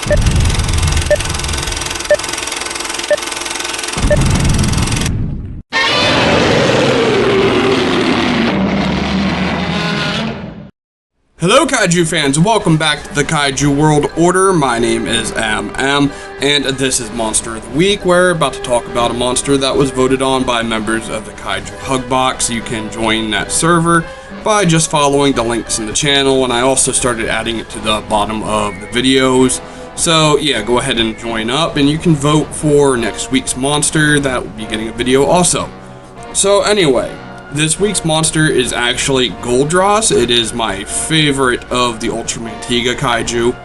Hello Kaiju fans, welcome back to the Kaiju World Order. My name is MM, and this is Monster of the Week. We're about to talk about a monster that was voted on by members of the Kaiju Hug Box. You can join that server by just following the links in the channel, and I also started adding it to the bottom of the videos. So yeah, go ahead and join up, and you can vote for next week's monster that will be getting a video also. So anyway, this week's monster is actually Goldras. It is my favorite of the Ultramantiga kaiju.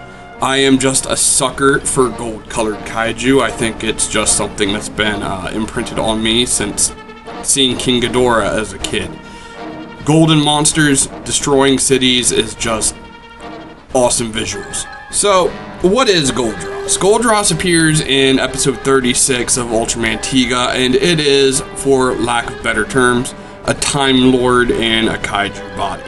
I am just a sucker for gold-colored kaiju. I think it's just something that's been imprinted on me since seeing King Ghidorah as a kid. Golden monsters destroying cities is just awesome visuals. So, what is Goldras? Goldras appears in episode 36 of Ultramantiga, and it is, for lack of better terms, a Time Lord in a kaiju body.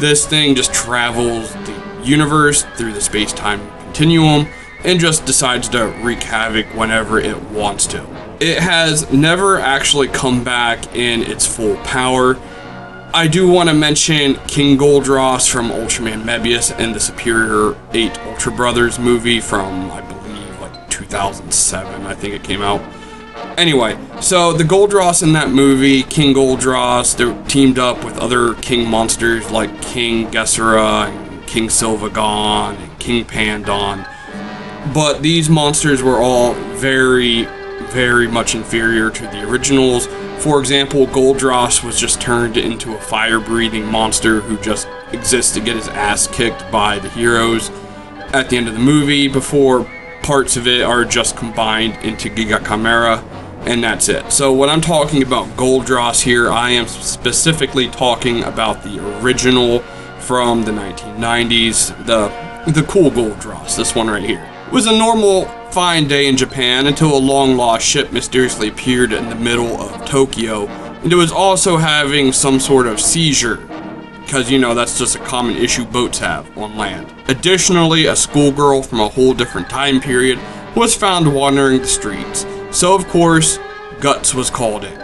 This thing just travels the universe through the space-time continuum and just decides to wreak havoc whenever it wants to. It has never actually come back in its full power. I do want to mention King Goldras from Ultraman Mebius and the Superior 8 Ultra Brothers movie from, I believe, like 2007, I think it came out. Anyway, so the Goldras in that movie, King Goldras, they're teamed up with other king monsters like King Gessera and King Sylvagon and King Pandon. But these monsters were all very, very much inferior to the originals. For example, Goldras was just turned into a fire-breathing monster who just exists to get his ass kicked by the heroes at the end of the movie before parts of it are just combined into Giga Chimera. And that's it. So when I'm talking about Goldras here, I am specifically talking about the original from the 1990s, the cool Goldras, this one right here. It was a normal, fine day in Japan until a long-lost ship mysteriously appeared in the middle of Tokyo, and it was also having some sort of seizure, because, you know, that's just a common issue boats have on land. Additionally, a schoolgirl from a whole different time period was found wandering the streets. So, of course, Guts was called in.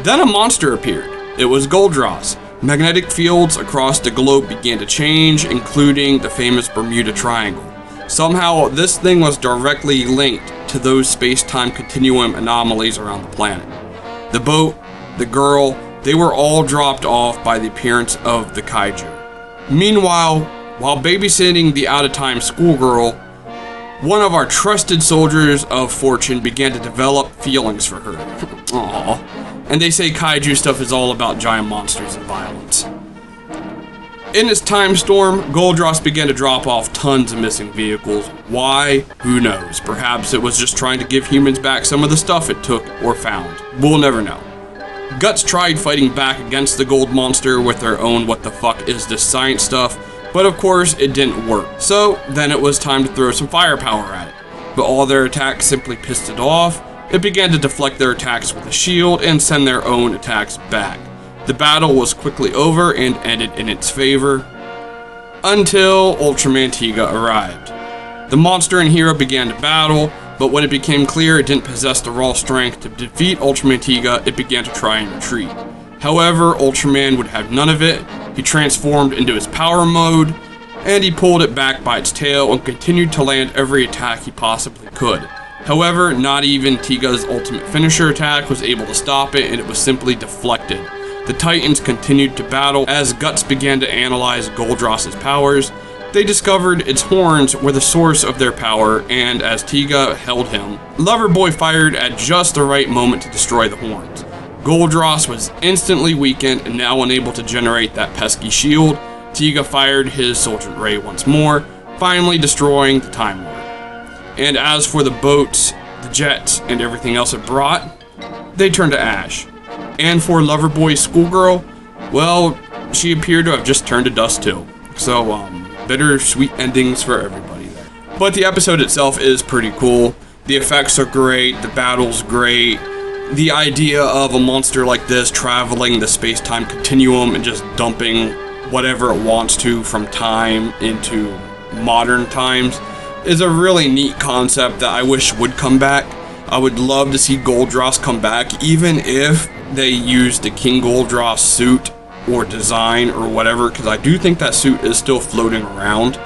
Then a monster appeared. It was Goldras. Magnetic fields across the globe began to change, including the famous Bermuda Triangle. Somehow, this thing was directly linked to those space-time continuum anomalies around the planet. The boat, the girl, they were all dropped off by the appearance of the kaiju. Meanwhile, while babysitting the out-of-time schoolgirl, one of our trusted soldiers of fortune began to develop feelings for her. Aww. And they say kaiju stuff is all about giant monsters and violence. In this time storm, Goldras began to drop off tons of missing vehicles. Why? Who knows? Perhaps it was just trying to give humans back some of the stuff it took or found. We'll never know. Guts tried fighting back against the gold monster with their own what the fuck is this science stuff, but of course, it didn't work. So, then it was time to throw some firepower at it. But all their attacks simply pissed it off. It began to deflect their attacks with a shield and send their own attacks back. The battle was quickly over and ended in its favor, until Ultramantiga arrived. The monster and hero began to battle, but when it became clear it didn't possess the raw strength to defeat Ultramantiga, it began to try and retreat. However, Ultraman would have none of it. He transformed into his power mode, and he pulled it back by its tail and continued to land every attack he possibly could. However, not even Tiga's ultimate finisher attack was able to stop it, and it was simply deflected. The Titans continued to battle. As Guts began to analyze Goldras' powers, they discovered its horns were the source of their power, and as Tiga held him, Loverboy fired at just the right moment to destroy the horns. Goldras was instantly weakened and now unable to generate that pesky shield. Tiga fired his Soldier Ray once more, finally destroying the Time Lord. And as for the boats, the jets, and everything else it brought, they turned to ash. And for Loverboy's schoolgirl, well, she appeared to have just turned to dust too. So, bittersweet endings for everybody there. But the episode itself is pretty cool. The effects are great, the battle's great. The idea of a monster like this traveling the space-time continuum and just dumping whatever it wants to from time into modern times is a really neat concept that I wish would come back. I would love to see Goldras come back, even if they use the King Goldras suit or design or whatever, because I do think that suit is still floating around.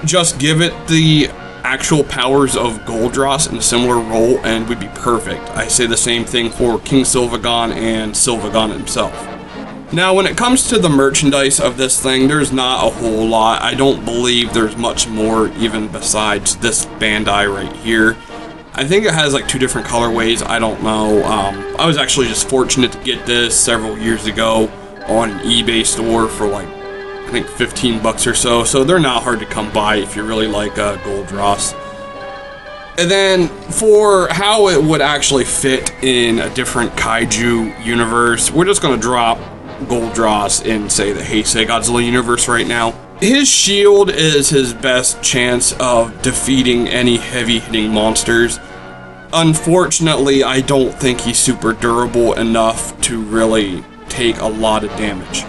Just give it the actual powers of Goldras in a similar role and would be perfect. I say the same thing for King Sylvegon and Sylvegon himself. Now, when it comes to the merchandise of this thing, there's not a whole lot. I don't believe there's much more even besides this Bandai right here. I think it has like 2 different colorways. I don't know. I was actually just fortunate to get this several years ago on an eBay store for like, I think 15 bucks or so. So they're not hard to come by if you really like Goldras. And then for how it would actually fit in a different kaiju universe, we're just going to drop Goldras in, say, the Heisei Godzilla universe right now. His shield is his best chance of defeating any heavy-hitting monsters. Unfortunately, I don't think he's super durable enough to really take a lot of damage.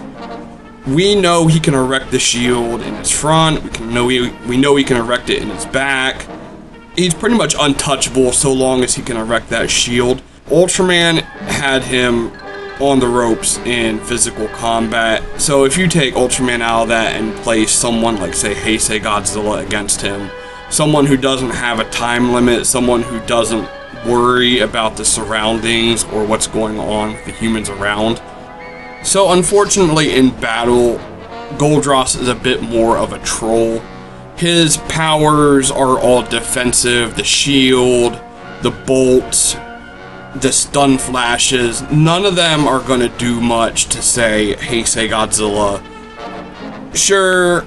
We know he can erect the shield in his front, we know he can erect it in his back. He's pretty much untouchable so long as he can erect that shield. Ultraman had him on the ropes in physical combat, so if you take Ultraman out of that and place someone like, say, Heisei Godzilla against him, someone who doesn't have a time limit, someone who doesn't worry about the surroundings or what's going on with the humans around. So unfortunately in battle, Goldras is a bit more of a troll. His powers are all defensive, the shield, the bolts, the stun flashes, none of them are going to do much to, say, Heisei Godzilla. Sure,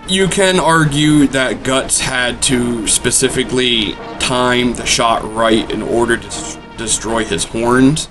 you can argue that Guts had to specifically time the shot right in order to destroy his horns,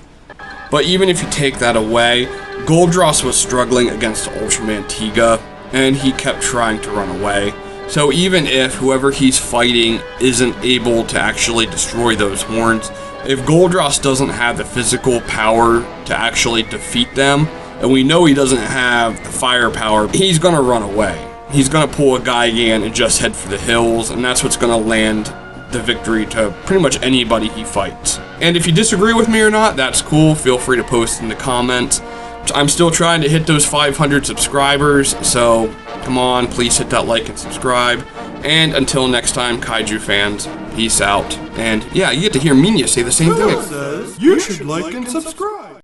but even if you take that away, Goldras was struggling against Ultraman Tiga, and he kept trying to run away. So even if whoever he's fighting isn't able to actually destroy those horns, if Goldras doesn't have the physical power to actually defeat them, and we know he doesn't have the firepower, he's gonna run away. He's gonna pull a Gigan and just head for the hills, and that's what's gonna land the victory to pretty much anybody he fights. And if you disagree with me or not, that's cool. Feel free to post in the comments. I'm still trying to hit those 500 subscribers, so come on, please hit that like and subscribe. And until next time, Kaiju fans, peace out. And yeah, you get to hear Minya say the same thing. Says you should like and subscribe.